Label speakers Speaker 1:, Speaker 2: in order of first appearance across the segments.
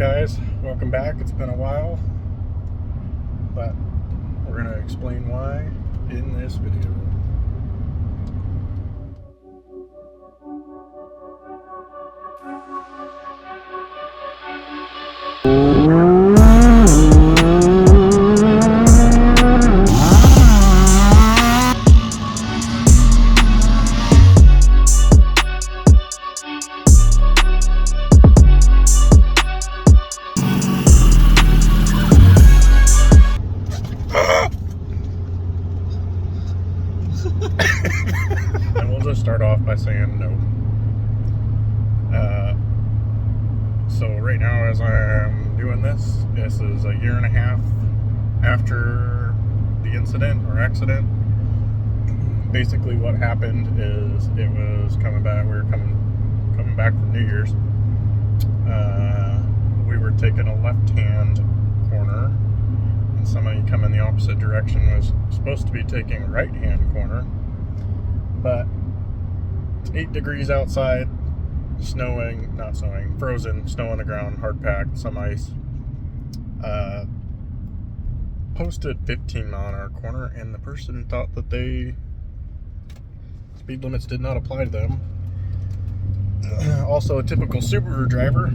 Speaker 1: guys, welcome back. It's been a while, but we're going to explain why in this video. And we'll just start off by saying no. So right now, as I'm doing this is a year and a half after the incident or accident. Basically what happened is it was coming back, we were coming back from New Year's. We were taking a left-hand corner, and somebody coming the opposite direction was supposed to be taking a right-hand corner. But it's 8 degrees outside, frozen, snow on the ground, hard packed, some ice. Posted 15-mile-an-hour corner, and the person thought that speed limits did not apply to them. Also a typical Subaru driver,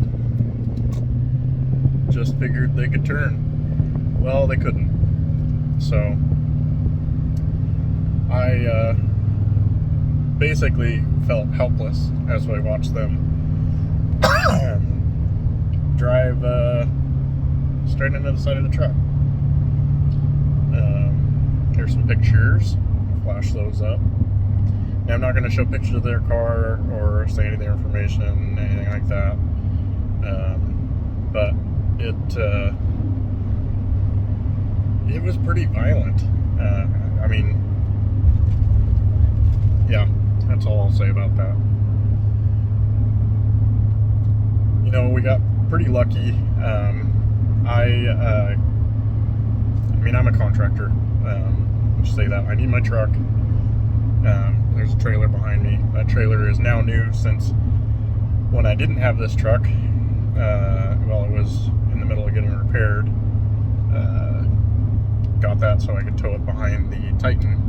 Speaker 1: just figured they could turn. Well, they couldn't. So I basically felt helpless as I watched them drive straight into the side of the truck. Here's some pictures. I'll flash those up. Now, I'm not going to show pictures of their car or say any of their information, anything like that. But it was pretty violent. I mean, yeah, that's all I'll say about that. You know, we got pretty lucky. I'm a contractor. Let's say that. I need my truck. There's a trailer behind me. That trailer is now new since when I didn't have this truck. It was in the middle of getting repaired. Got that so I could tow it behind the Titan,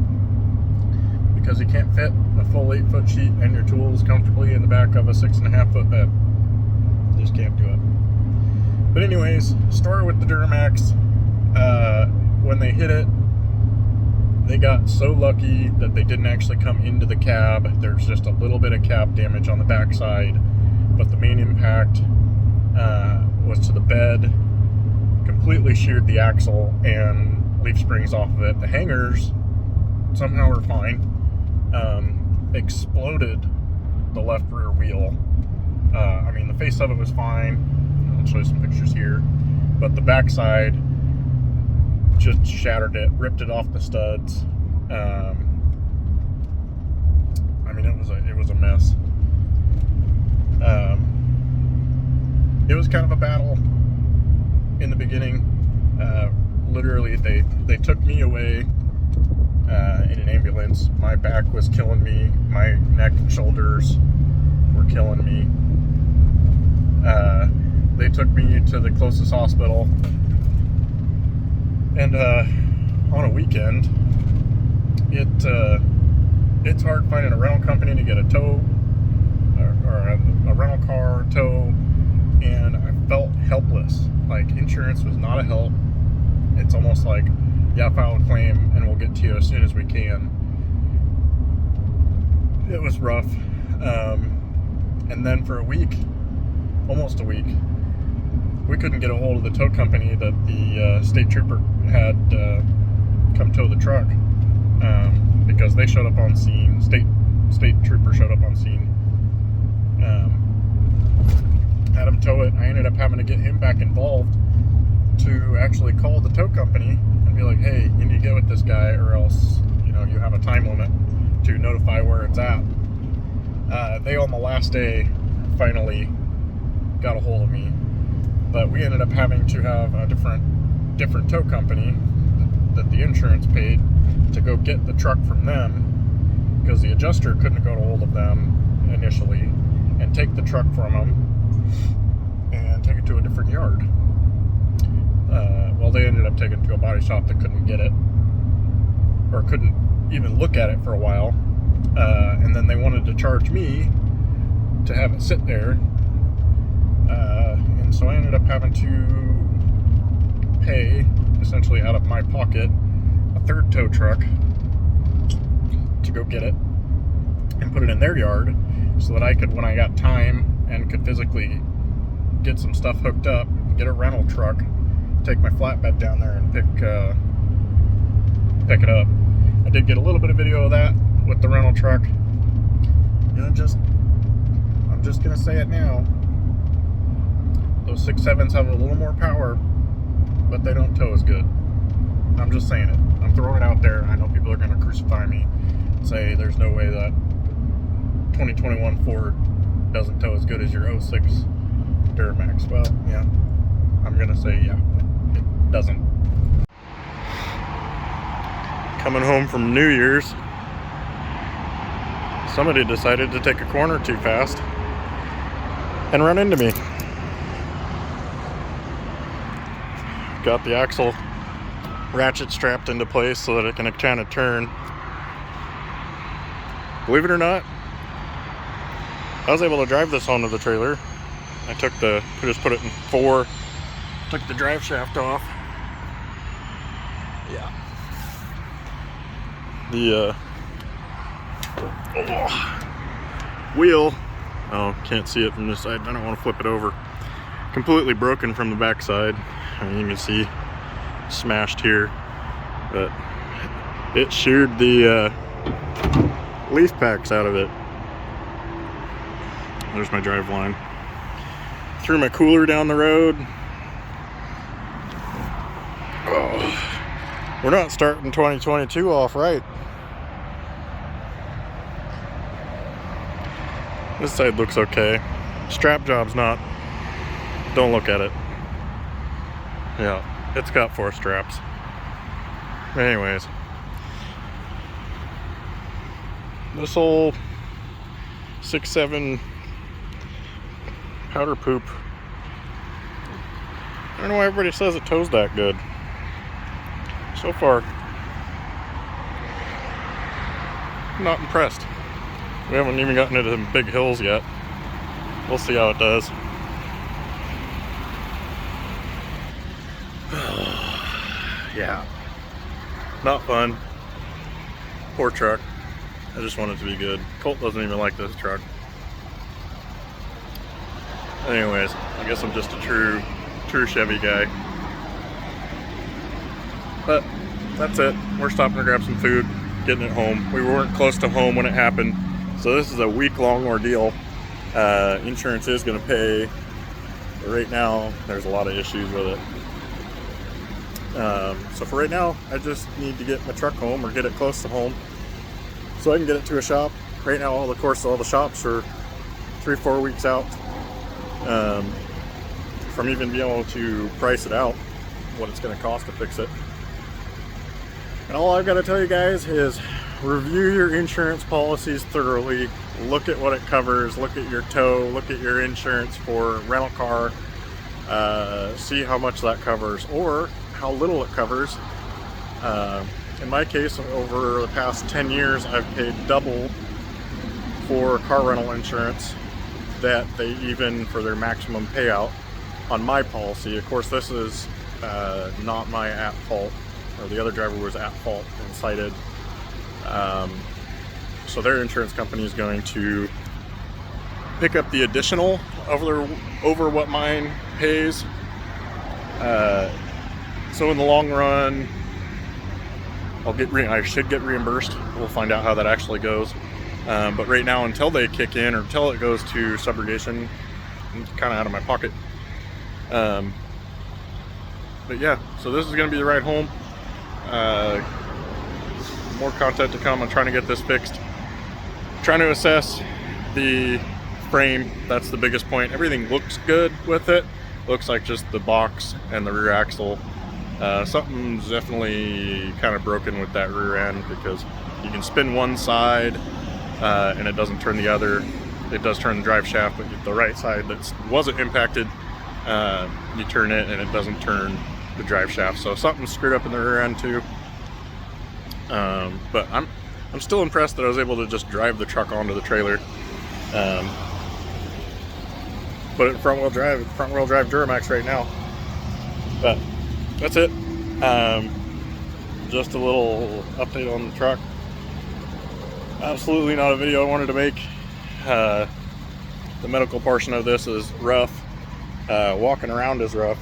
Speaker 1: because you can't fit a full 8-foot sheet and your tools comfortably in the back of a 6.5-foot bed. You just can't do it. But anyways, story with the Duramax. When they hit it, they got so lucky that they didn't actually come into the cab. There's just a little bit of cab damage on the backside, but the main impact was to the bed, completely sheared the axle and leaf springs off of it. The hangers somehow were fine. Exploded the left rear wheel. The face of it was fine. I'll show you some pictures here, but the backside just shattered it, ripped it off the studs. It was a mess. It was kind of a battle in the beginning. Literally, they took me away in an ambulance. My back was killing me. My neck and shoulders were killing me. They took me to the closest hospital. And on a weekend, it's hard finding a rental company to get a tow, or a rental car tow, and I felt helpless. Like, insurance was not a help. It's almost like, yeah, file a claim and we'll get to you as soon as we can. It was rough. And then for almost a week, we couldn't get a hold of the tow company that the state trooper had come tow the truck, because they showed up on scene. State trooper showed up on scene, had him tow it. I ended up having to get him back involved to actually call the tow company and be like, hey, you need to get with this guy, or else you have a time limit to notify where it's at. They, on the last day, finally got a hold of me, but we ended up having to have a different tow company that the insurance paid to go get the truck from them, because the adjuster couldn't go to hold of them initially and take the truck from them. And and take it to a different yard. Well, they ended up taking it to a body shop that couldn't get it, or couldn't even look at it for a while. And then they wanted to charge me to have it sit there. And so I ended up having to pay, essentially out of my pocket, a third tow truck to go get it and put it in their yard so that I could, when I got time and could physically get some stuff hooked up, get a rental truck, take my flatbed down there and pick it up. I did get a little bit of video of that with the rental truck. You know, I'm just gonna say it now. Those 6.7s have a little more power, but they don't tow as good. I'm just saying it. I'm throwing it out there. I know people are gonna crucify me, say there's no way that 2021 Ford doesn't tow as good as your 06 Duramax. Well, yeah, I'm gonna say yeah, it doesn't. Coming home from New Year's, somebody decided to take a corner too fast and run into me. Got the axle ratchet strapped into place so that it can kind of turn. Believe it or not, I was able to drive this onto the trailer. I just put it in 4, took the drive shaft off. Yeah. The wheel, oh, can't see it from this side. I don't want to flip it over. Completely broken from the back side. I mean, you can see smashed here, but it sheared the leaf packs out of it. There's my drive line. Threw my cooler down the road. Oh, we're not starting 2022 off right. This side looks okay. Strap job's not. Don't look at it. Yeah, it's got 4 straps. Anyways, this whole 6.7 powder poop, I don't know why everybody says it tows that good. So far, I'm not impressed. We haven't even gotten into some big hills yet. We'll see how it does. Yeah, not fun. Poor truck. I just want it to be good. Colt doesn't even like this truck. Anyways, I guess I'm just a true Chevy guy. But that's it. We're stopping to grab some food, getting it home. We weren't close to home when it happened, so this is a week-long ordeal. Insurance is going to pay. But right now, there's a lot of issues with it. So for right now, I just need to get my truck home or get it close to home so I can get it to a shop. Right now, all the shops are 3-4 weeks out from even being able to price it out, what it's going to cost to fix it. And all I've got to tell you guys is review your insurance policies thoroughly. Look at what it covers, look at your tow, look at your insurance for rental car, see how much that covers or how little it covers. In my case, over the past 10 years, I've paid double for car rental insurance that they even for their maximum payout on my policy. Of course, this is not my at fault, or the other driver was at fault and cited. So their insurance company is going to pick up the additional over what mine pays. So in the long run, I should get reimbursed. We'll find out how that actually goes. But right now, until they kick in or until it goes to subrogation, I'm kind of out of my pocket. But yeah, so this is going to be the ride home. More content to come on trying to get this fixed. Trying to assess the frame. That's the biggest point. Everything looks good with it. Looks like just the box and the rear axle. Something's definitely kind of broken with that rear end, because you can spin one side and it doesn't turn the other. It does turn the drive shaft, but the right side that wasn't impacted you turn it and it doesn't turn the drive shaft. So something's screwed up in the rear end too. But I'm still impressed that I was able to just drive the truck onto the trailer. Put it in front wheel drive Duramax right now. But that's it. Just a little update on the truck. Absolutely not a video I wanted to make. The medical portion of this is rough. Walking around is rough.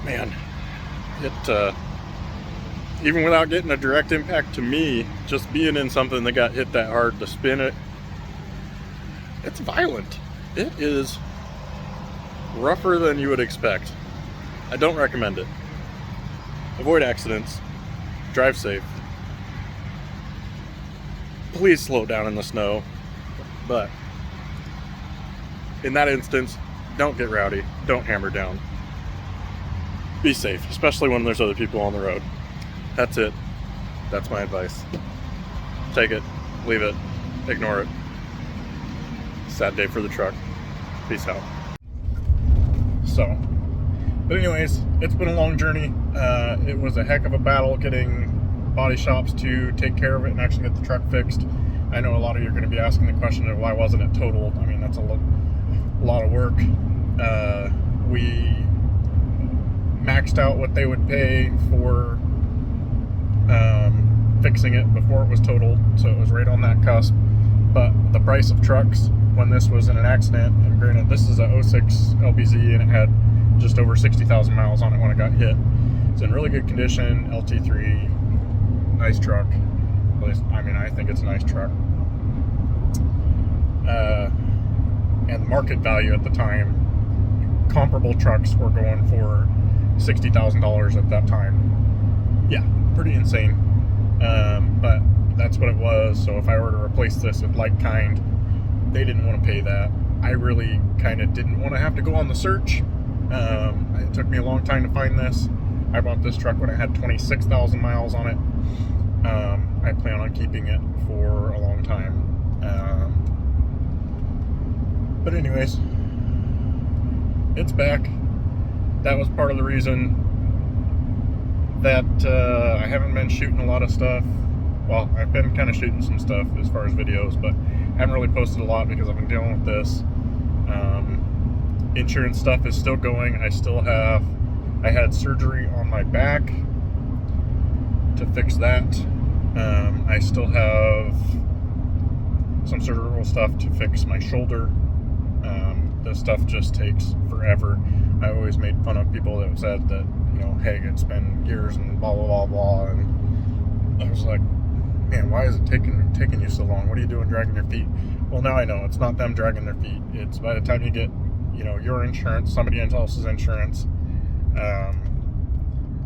Speaker 1: Man, it even without getting a direct impact to me, just being in something that got hit that hard to spin it, it's violent. It is rougher than you would expect. I don't recommend it. Avoid accidents. Drive safe. Please slow down in the snow. But in that instance, don't get rowdy. Don't hammer down. Be safe, especially when there's other people on the road. That's it. That's my advice. Take it. Leave it. Ignore it. Sad day for the truck. Peace out. But anyways, it's been a long journey. It was a heck of a battle getting body shops to take care of it and actually get the truck fixed. I know a lot of you are going to be asking the question of why wasn't it totaled. I mean, that's a lot of work. We maxed out what they would pay for fixing it before it was totaled, so it was right on that cusp. But the price of trucks when this was in an accident, and granted this is a 06 LBZ and it had just over 60,000 miles on it when it got hit. It's in really good condition, LT3, nice truck. At least, I mean, I think it's a nice truck. And the market value at the time, comparable trucks were going for $60,000 at that time. Yeah, pretty insane. But that's what it was. So if I were to replace this with like kind, they didn't want to pay that. I really kind of didn't want to have to go on the search. It took me a long time to find this. I bought this truck when it had 26,000 miles on it. I plan on keeping it for a long time. But anyways, it's back. That was part of the reason that I haven't been shooting a lot of stuff. Well, I've been kind of shooting some stuff as far as videos, but I haven't really posted a lot because I've been dealing with this. Insurance stuff is still going. I had surgery on my back to fix that. I still have some surgical stuff to fix my shoulder. This stuff just takes forever. I always made fun of people that said that, you know, hey, it's been years and blah, blah, blah, blah. And I was like, man, why is it taking you so long? What are you doing dragging your feet? Well, now I know. It's not them dragging their feet. It's by the time you get, you know, your insurance, somebody else's insurance,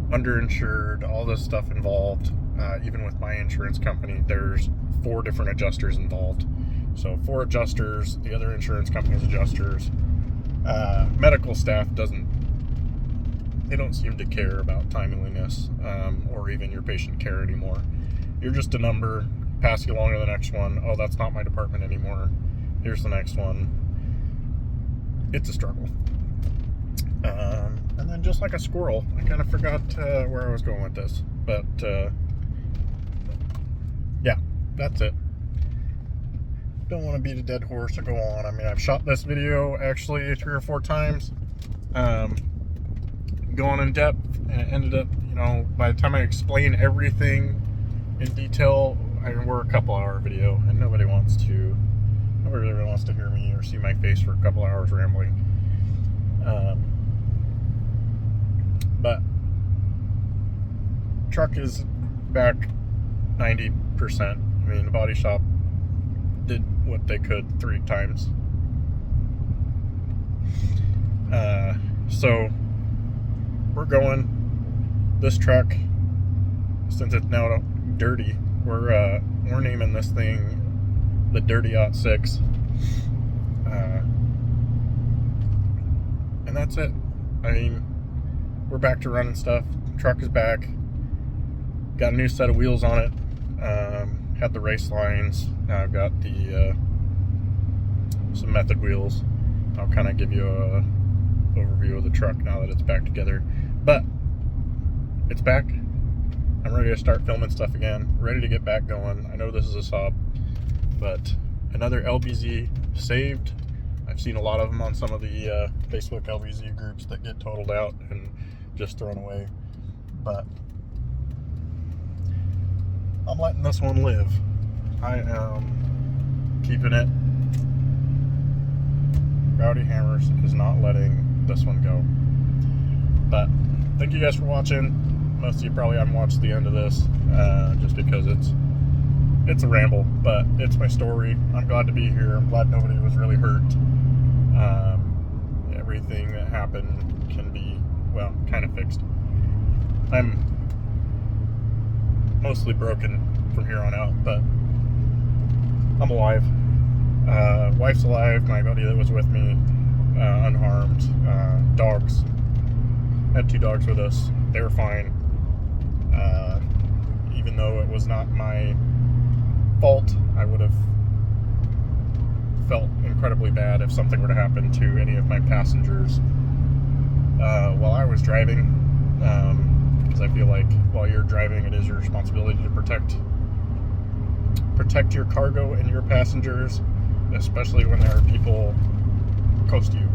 Speaker 1: underinsured, all this stuff involved. Even with my insurance company, there's 4 different adjusters involved. So 4 adjusters, the other insurance company's adjusters. Medical staff they don't seem to care about timeliness or even your patient care anymore. You're just a number, pass you along to the next one. Oh, that's not my department anymore. Here's the next one. It's a struggle. And then just like a squirrel, I kind of forgot where I was going with this. But yeah, that's it. Don't want to beat a dead horse or go on. I mean, I've shot this video actually 3 or 4 times, going in depth, and it ended up, you know, by the time I explain everything in detail, we're a couple hour video, and nobody really wants to hear me or see my face for a couple hours rambling. But truck is back 90%. I mean, the body shop did what they could 3 times. So we're going. This truck, since it's now dirty, we're naming this thing the Dirty-Aught6. And that's it. I mean, we're back to running stuff. Truck is back. Got a new set of wheels on it. Had the race lines. Now I've got the some method wheels. I'll kind of give you a overview of the truck now that it's back together. But it's back. I'm ready to start filming stuff again, ready to get back going. I know this is a sob, but another LBZ saved. I've seen a lot of them on some of the Facebook LBZ groups that get totaled out and just thrown away, but I'm letting this one live. I am keeping it. Rowdy Hammers is not letting this one go. But thank you guys for watching. Most of you probably haven't watched the end of this, just because it's a ramble, but it's my story. I'm glad to be here. I'm glad nobody was really hurt. Everything that happened can be, well, kind of fixed. I'm mostly broken from here on out, but I'm alive. Wife's alive. My buddy that was with me, unharmed. Dogs. Had 2 dogs with us. They were fine. Even though it was not my fault, I would have felt incredibly bad if something were to happen to any of my passengers while I was driving, because I feel like while you're driving, it is your responsibility to protect your cargo and your passengers, especially when there are people close to you.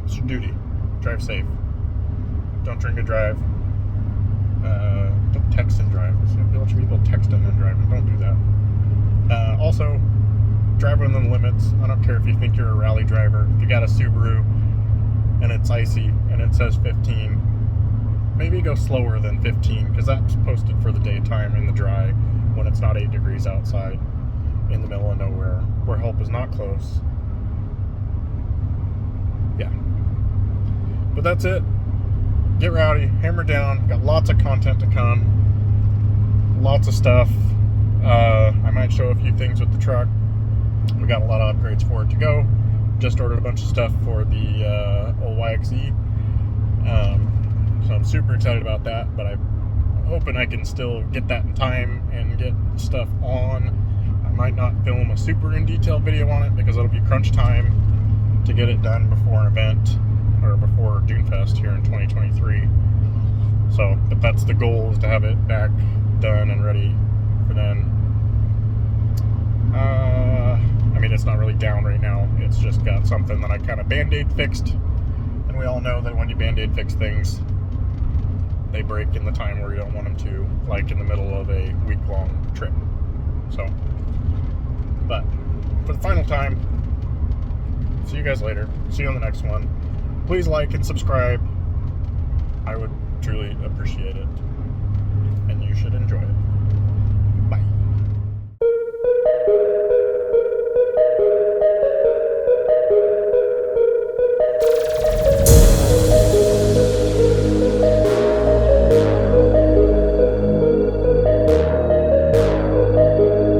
Speaker 1: It's your duty. Drive safe. Don't drink and drive. Don't text and drive. There's a bunch of people texting and driving. Don't do that. Also, drive within the limits. I don't care if you think you're a rally driver. If you got a Subaru and it's icy and it says 15, maybe go slower than 15, because that's posted for the daytime in the dry when it's not 8 degrees outside in the middle of nowhere where help is not close. Yeah. But that's it. Get rowdy, hammer down. Got lots of content to come. Lots of stuff. I might show a few things with the truck. We got a lot of upgrades for it to go. Just ordered a bunch of stuff for the old YXE. So I'm super excited about that, but I'm hoping I can still get that in time and get stuff on. I might not film a super in detail video on it because it'll be crunch time to get it done before an event, or before Dunefest here in 2023. So, but that's the goal, is to have it back, done, and ready for then. I mean, it's not really down right now. It's just got something that I kind of band-aid fixed. And we all know that when you band-aid fix things, they break in the time where you don't want them to, like in the middle of a week-long trip. So, but for the final time, see you guys later. See you on the next one. Please like and subscribe. I would truly appreciate it. And you should enjoy it.